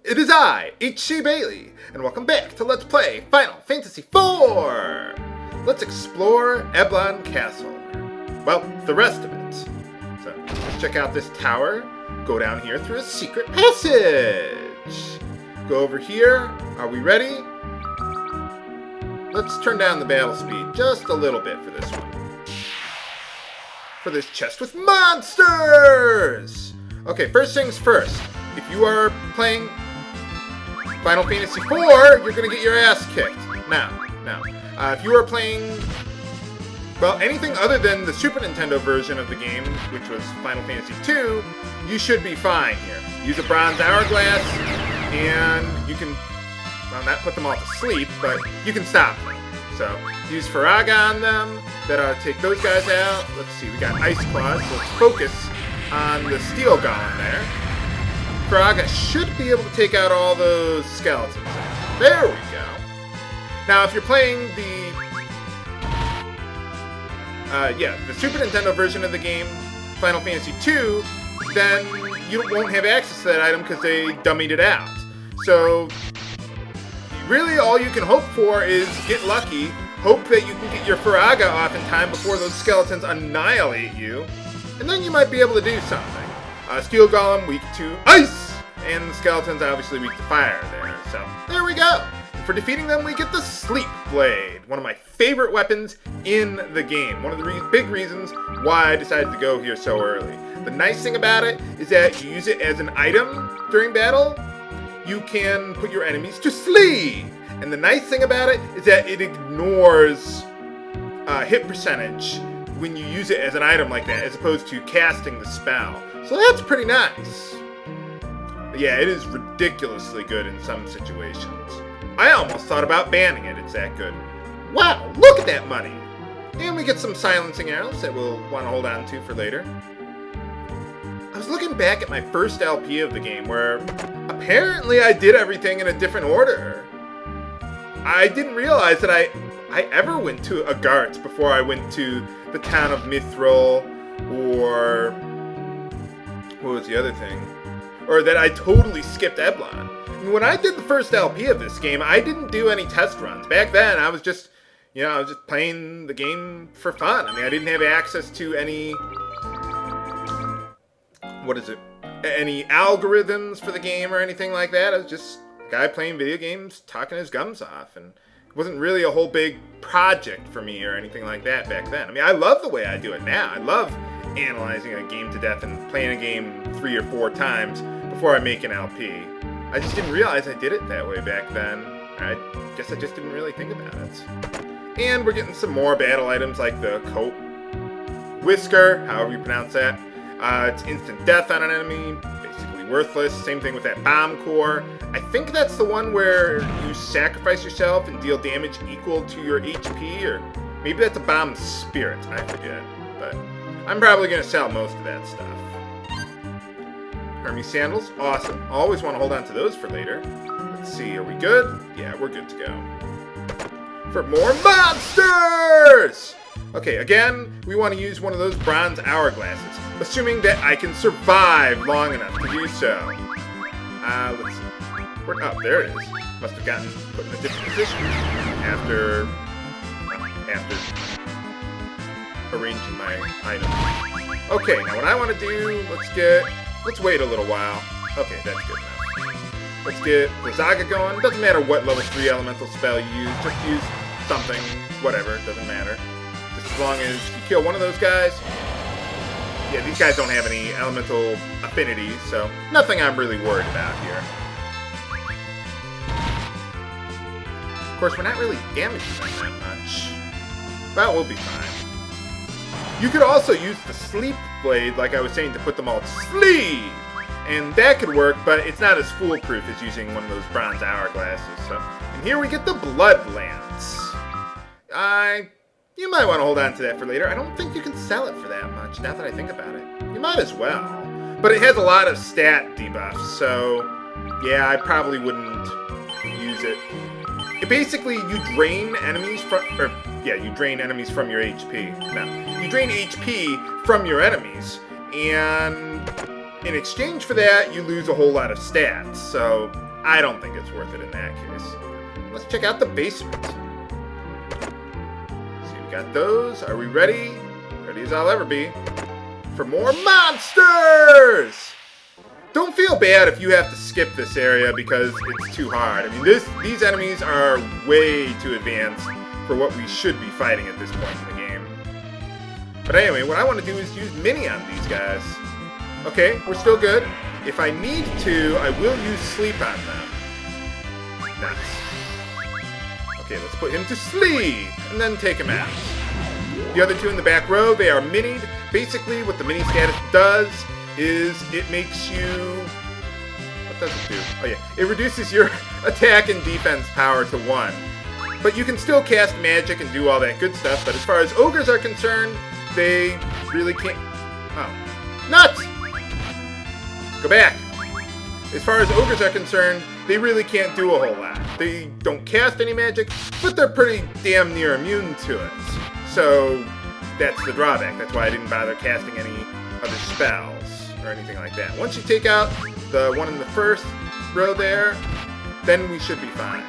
It is I, H.C. Bailey, and welcome back to Let's Play Final Fantasy IV! Let's explore Eblan Castle. Well, the rest of it. So, let's check out this tower, go down here through a secret passage. Go over here. Are we ready? Let's turn down the battle speed just a little bit for this one. For this chest with monsters! Okay, first things first. If you are playing Final Fantasy IV, you're going to get your ass kicked. Now, if you are playing, well, anything other than the Super Nintendo version of the game, which was Final Fantasy II, you should be fine here. Use a bronze hourglass, and you can, well, not put them all to sleep, but you can stop them. So, use Faraga on them. That ought to take those guys out. Let's see, we got Ice Claws, so let's focus on the Steel Golem there. Faraga should be able to take out all those skeletons. There we go. Now, if you're playing the Super Nintendo version of the game, Final Fantasy II, then you won't have access to that item because they dummied it out. So, really all you can hope for is get lucky, hope that you can get your Faraga off in time before those skeletons annihilate you, and then you might be able to do something. Steel Golem, weak to ice, and the skeletons obviously weak to fire there. So, there we go. For defeating them, we get the Sleep Blade, one of my favorite weapons in the game. One of the big reasons why I decided to go here so early. The nice thing about it is that you use it as an item during battle. You can put your enemies to sleep. And the nice thing about it is that it ignores hit percentage when you use it as an item like that, as opposed to casting the spell. So that's pretty nice. But yeah, it is ridiculously good in some situations. I almost thought about banning it, it's that good. Wow, look at that money! And we get some silencing arrows that we'll want to hold on to for later. I was looking back at my first LP of the game where apparently I did everything in a different order. I didn't realize that I ever went to Agartz before I went to the town of Mithril, or what was the other thing? Or that I totally skipped Eblan. I mean, when I did the first LP of this game, I didn't do any test runs. Back then, I was just playing the game for fun. I mean, I didn't have access to any any algorithms for the game or anything like that. I was just a guy playing video games, talking his gums off, and it wasn't really a whole big project for me or anything like that back then. I mean, I love the way I do it now. I love analyzing a game to death and playing a game 3 or 4 times before I make an LP. I just didn't realize I did it that way back then. I guess I just didn't really think about it. And we're getting some more battle items like the Coat Whisker, however you pronounce that. It's instant death on an enemy, basically worthless. Same thing with that Bomb Core. I think that's the one where you sacrifice yourself and deal damage equal to your HP, or maybe that's a Bomb Spirit, I forget. But I'm probably going to sell most of that stuff. Hermes Sandals, awesome. Always want to hold on to those for later. Let's see, are we good? Yeah, we're good to go. For more monsters! Okay, again, we want to use one of those bronze hourglasses, assuming that I can survive long enough to do so. Let's see. Oh, there it is. Must have gotten put in a different position after arranging my item. Okay, now what I want to do, let's wait a little while. Okay, that's good enough. Let's get Blizzaga going. Doesn't matter what level 3 elemental spell you use, just use something, whatever, it doesn't matter. Just as long as you kill one of those guys. Yeah, these guys don't have any elemental affinities, so nothing I'm really worried about here. Of course, we're not really damaging them that much. Well, we'll be fine. You could also use the Sleep Blade, like I was saying, to put them all to sleep! And that could work, but it's not as foolproof as using one of those bronze hourglasses. So, and here we get the Blood Lance. You might want to hold on to that for later. I don't think you can sell it for that much, now that I think about it. You might as well. But it has a lot of stat debuffs, so yeah, I probably wouldn't use it. Basically, you drain enemies from your HP. No, you drain HP from your enemies, and in exchange for that, you lose a whole lot of stats. So I don't think it's worth it in that case. Let's check out the basement. See, we got those. Are we ready? Ready as I'll ever be. For more monsters! Don't feel bad if you have to skip this area because it's too hard. I mean, these enemies are way too advanced for what we should be fighting at this point in the game. But anyway, what I want to do is use Mini on these guys. Okay, we're still good. If I need to, I will use sleep on them. Nuts. Okay, let's put him to sleep, and then take him out. The other two in the back row, they are minied. Basically, what the mini status does is it makes you... What does it do? Oh yeah, it reduces your attack and defense power to 1. But you can still cast magic and do all that good stuff, but as far as ogres are concerned, they really can't... Oh. Nuts! Go back. As far as ogres are concerned, they really can't do a whole lot. They don't cast any magic, but they're pretty damn near immune to it. So that's the drawback. That's why I didn't bother casting any other spells or anything like that. Once you take out the one in the first row there, then we should be fine.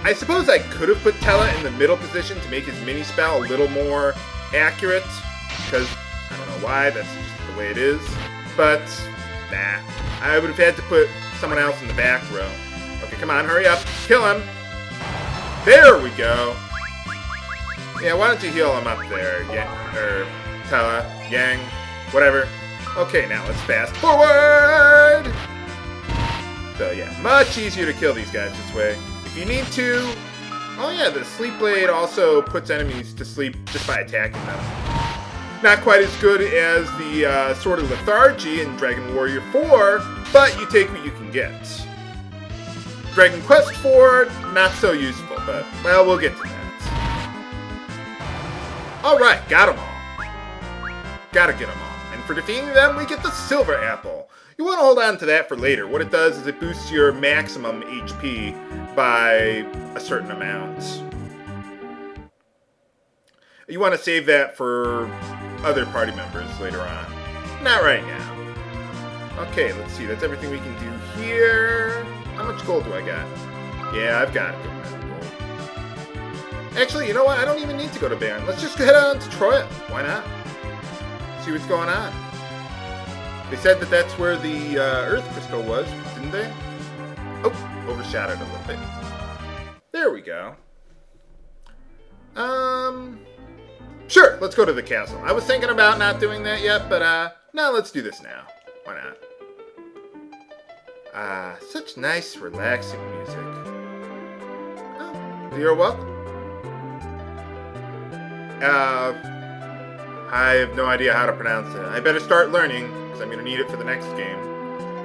I suppose I could have put Tella in the middle position to make his mini spell a little more accurate, because I don't know why, that's just the way it is. But nah, I would have had to put someone else in the back row. Okay, come on, hurry up. Kill him. There we go. Yeah, why don't you heal him up there, Tella, Yang, whatever. Okay, now let's fast forward. So yeah, much easier to kill these guys this way. If you need to, oh yeah, the Sleep Blade also puts enemies to sleep just by attacking them. Not quite as good as the Sword of Lethargy in Dragon Warrior 4, but you take what you can get. Dragon Quest 4, not so useful, but, well, we'll get to that. Alright, got them all. Gotta get them all. And for defeating them, we get the Silver Apple. You want to hold on to that for later. What it does is it boosts your maximum HP by a certain amount. You want to save that for other party members later on. Not right now. Okay, let's see. That's everything we can do here. How much gold do I got? Yeah, I've got a good amount of gold. Actually, you know what? I don't even need to go to Baron. Let's just head on to Troia. Why not? See what's going on. They said that that's where the Earth Crystal was, didn't they? Oh, overshadowed a little bit. There we go. Sure, let's go to the castle. I was thinking about not doing that yet, but no, let's do this now. Why not? Such nice, relaxing music. Oh, you're welcome. I have no idea how to pronounce it. I better start learning, because I'm going to need it for the next game.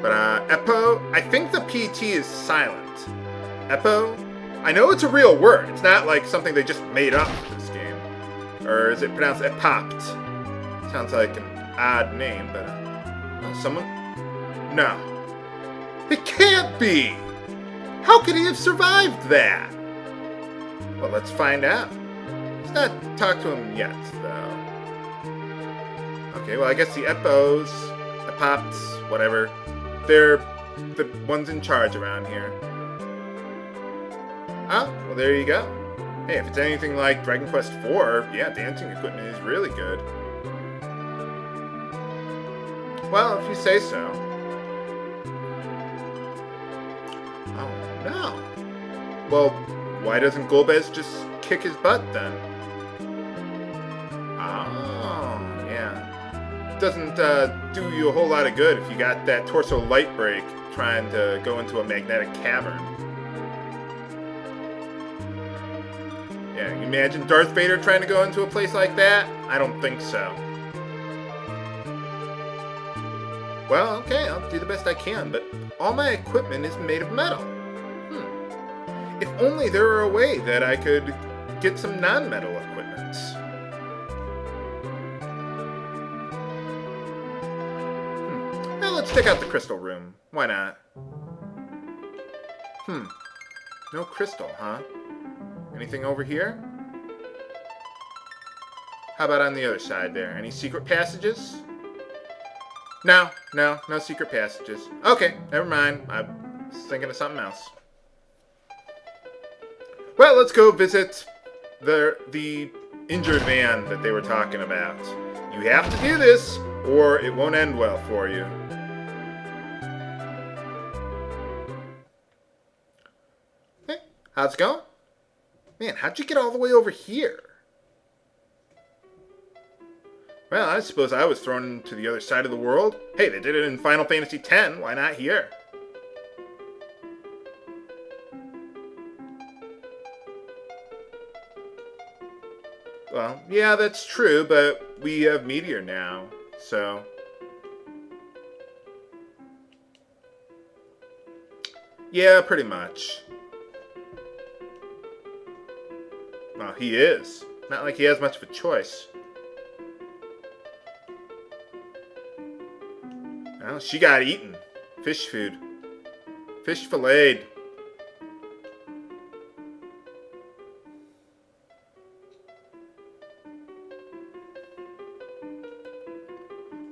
But, Eppo, I think the PT is silent. Eppo? I know it's a real word. It's not like something they just made up for this game. Or is it pronounced Epopt? Sounds like an odd name, but, someone? No. It can't be! How could he have survived that? Well, let's find out. Let's not talk to him yet, though. Okay, well, I guess the Eppos, Epopts, whatever, they're the ones in charge around here. Oh, well, there you go. Hey, if it's anything like Dragon Quest IV, yeah, dancing equipment is really good. Well, if you say so. Oh, no. Well, why doesn't Golbez just kick his butt, then? Oh, yeah. It doesn't do you a whole lot of good if you got that torso light break trying to go into a magnetic cavern. Yeah, you imagine Darth Vader trying to go into a place like that? I don't think so. Well, okay, I'll do the best I can, but all my equipment is made of metal. If only there were a way that I could get some non-metal equipment. Now let's check out the crystal room. Why not? No crystal, huh? Anything over here? How about on the other side there? Any secret passages? No secret passages. Okay, never mind. I was thinking of something else. Well, let's go visit the injured man that they were talking about. You have to do this, or it won't end well for you. Hey, how's it going? Man, how'd you get all the way over here? Well, I suppose I was thrown to the other side of the world. Hey, they did it in Final Fantasy X. Why not here? Well, yeah, that's true, but we have Meteor now, so... Yeah, pretty much. Well, he is. Not like he has much of a choice. Well, she got eaten. Fish food. Fish filleted.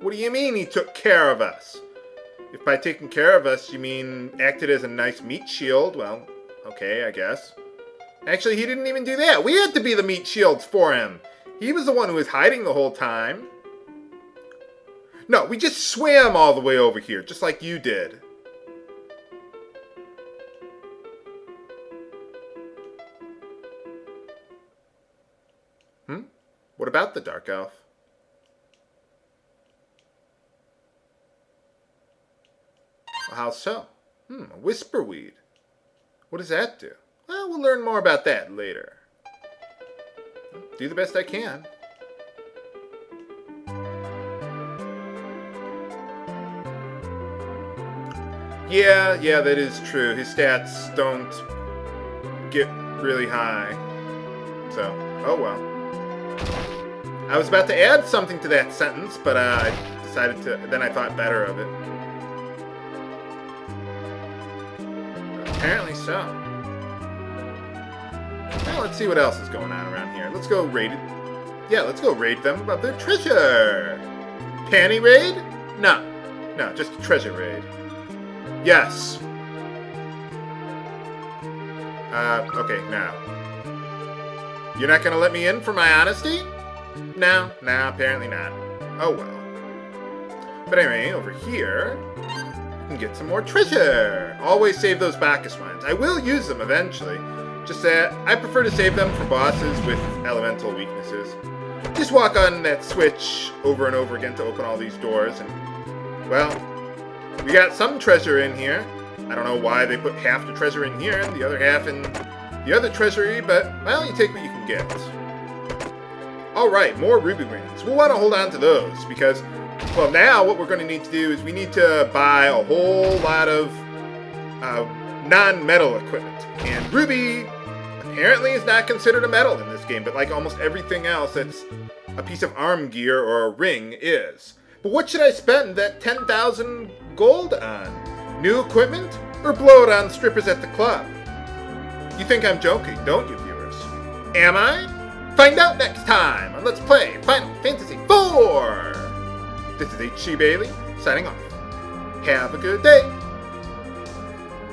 What do you mean he took care of us? If by taking care of us you mean acted as a nice meat shield, well, okay, I guess. Actually, he didn't even do that. We had to be the meat shields for him. He was the one who was hiding the whole time. No, we just swam all the way over here, just like you did. What about the Dark Elf? How so? A whisperweed. What does that do? Well, we'll learn more about that later. Do the best I can. Yeah, that is true. His stats don't get really high. So, oh well. I was about to add something to that sentence, but I decided to, then I thought better of it. Apparently so. Well, let's see what else is going on around here. Let's go raid it. Yeah, let's go raid them about their treasure. Panty raid? No, just a treasure raid. Yes. Okay, now. You're not gonna let me in for my honesty? No, apparently not. Oh well. But anyway, over here, you can get some more treasure. Always save those Bacchus wines. I will use them eventually. Just that I prefer to save them for bosses with elemental weaknesses. Just walk on that switch over and over again to open all these doors, and, well, we got some treasure in here. I don't know why they put half the treasure in here and the other half in the other treasury, but, well, you take what you can get. Alright, more ruby rings. We'll want to hold on to those, because, well, now what we're going to need to do is we need to buy a whole lot of non-metal equipment. And ruby apparently is not considered a metal in this game, but like almost everything else that's a piece of arm gear or a ring is. But what should I spend that 10,000 gold on? New equipment? Or blow it on strippers at the club? You think I'm joking, don't you, viewers? Am I? Find out next time on Let's Play Final Fantasy IV! This is H.C. Bailey, signing off. Have a good day!